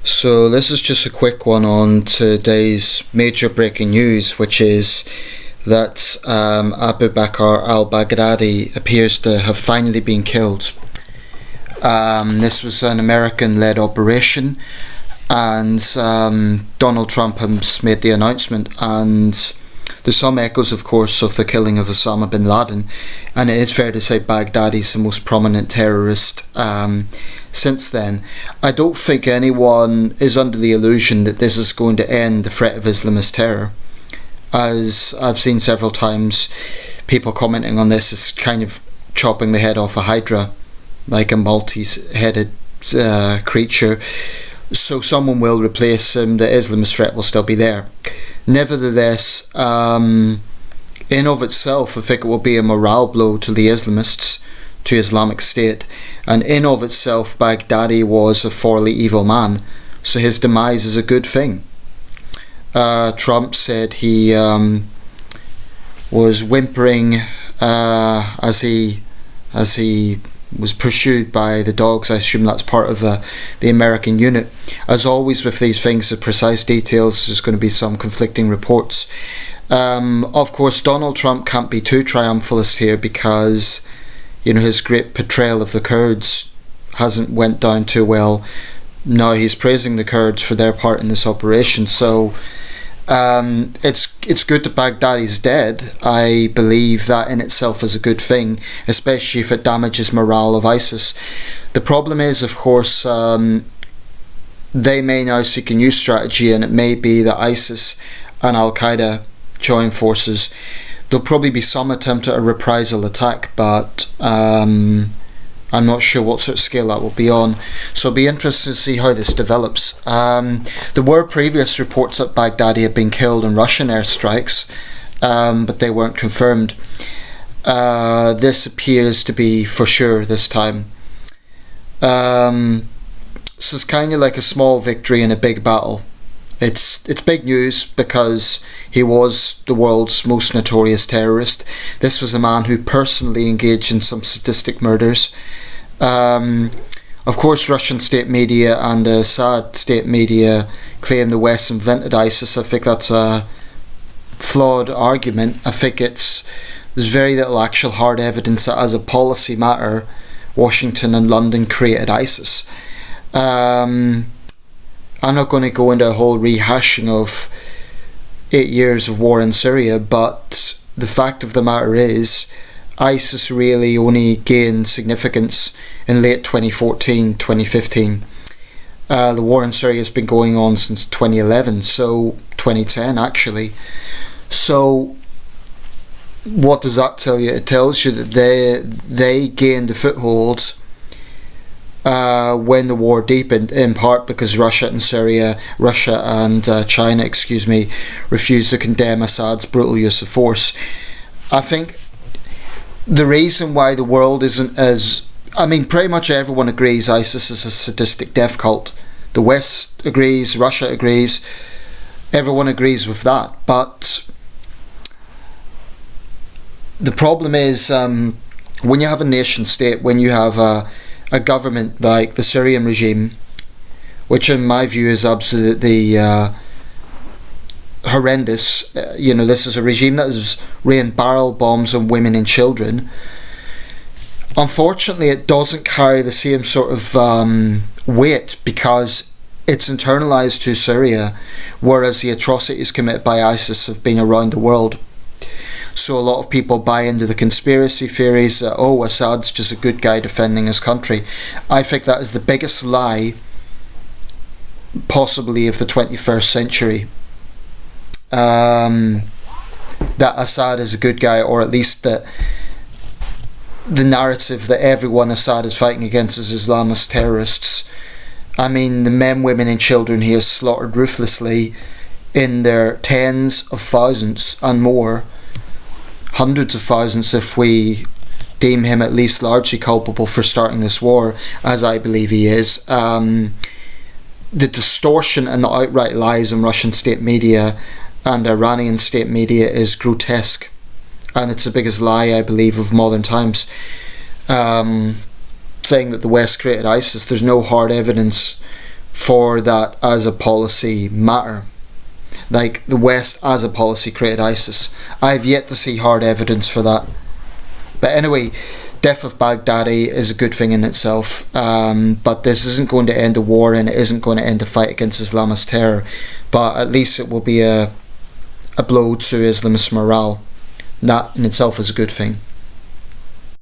So this is just a quick one on today's major breaking news, which is that Abu Bakr al-Baghdadi appears to have finally been killed. This was an American-led operation, and Donald Trump has made the announcement, and there's some echoes, of course, of the killing of Osama bin Laden, and it is fair to say Baghdadi's the most prominent terrorist since then. I don't think anyone is under the illusion that this is going to end the threat of Islamist terror. As I've seen several times, people commenting on this as kind of chopping the head off a hydra, like a multi-headed creature. So someone will replace him, the Islamist threat will still be there. Nevertheless, in of itself, I think it will be a morale blow to the Islamists, to Islamic State, and in of itself, Baghdadi was a thoroughly evil man, so his demise is a good thing. Trump said he was whimpering as he was pursued by the dogs. I assume that's part of the American unit. As always with these things, the precise details, there's going to be some conflicting reports. Of course, Donald Trump can't be too triumphalist here because, you know, his great portrayal of the Kurds hasn't went down too well. Now he's praising the Kurds for their part in this operation. So it's good that Baghdadi's dead. I believe that in itself is a good thing, especially if it damages morale of ISIS. The problem is, of course, they may now seek a new strategy, and it may be that ISIS and Al-Qaeda join forces. There'll probably be some attempt at a reprisal attack, but I'm not sure what sort of scale that will be on. So it'll be interesting to see how this develops. There were previous reports that Baghdadi had been killed in Russian airstrikes, but they weren't confirmed. This appears to be for sure this time. So it's kind of like a small victory in a big battle. It's big news because he was the world's most notorious terrorist. This was a man who personally engaged in some sadistic murders. Of course, Russian state media and Assad state media claim the West invented ISIS. I think that's a flawed argument. I think there's very little actual hard evidence that as a policy matter, Washington and London created ISIS. I'm not going to go into a whole rehashing of 8 years of war in Syria, but the fact of the matter is ISIS really only gained significance in late 2014, 2015. The war in Syria has been going on since 2011, so 2010 actually. So what does that tell you? It tells you that they gained a foothold when the war deepened, in part because Russia and China, refused to condemn Assad's brutal use of force. I think the reason why the world isn't as... pretty much everyone agrees ISIS is a sadistic death cult. The West agrees, Russia agrees, everyone agrees with that. But the problem is when you have a nation state, when you have a government like the Syrian regime, which in my view is absolutely horrendous. This is a regime that has rained barrel bombs on women and children. Unfortunately, it doesn't carry the same sort of weight because it's internalised to Syria, whereas the atrocities committed by ISIS have been around the world. So a lot of people buy into the conspiracy theories that, Assad's just a good guy defending his country. I think that is the biggest lie, possibly of the 21st century. That Assad is a good guy, or at least that the narrative that everyone Assad is fighting against is Islamist terrorists. The men, women and children he has slaughtered ruthlessly in their tens of thousands and more, hundreds of thousands if we deem him at least largely culpable for starting this war, as I believe he is. The distortion and the outright lies in Russian state media and Iranian state media is grotesque, and it's the biggest lie, I believe, of modern times. Saying that the West created ISIS, there's no hard evidence for that as a policy matter. Like, the West as a policy created ISIS. I've yet to see hard evidence for that. But anyway, death of Baghdadi is a good thing in itself, but this isn't going to end a war, and it isn't going to end the fight against Islamist terror, but at least it will be a blow to Islamist morale. That in itself is a good thing.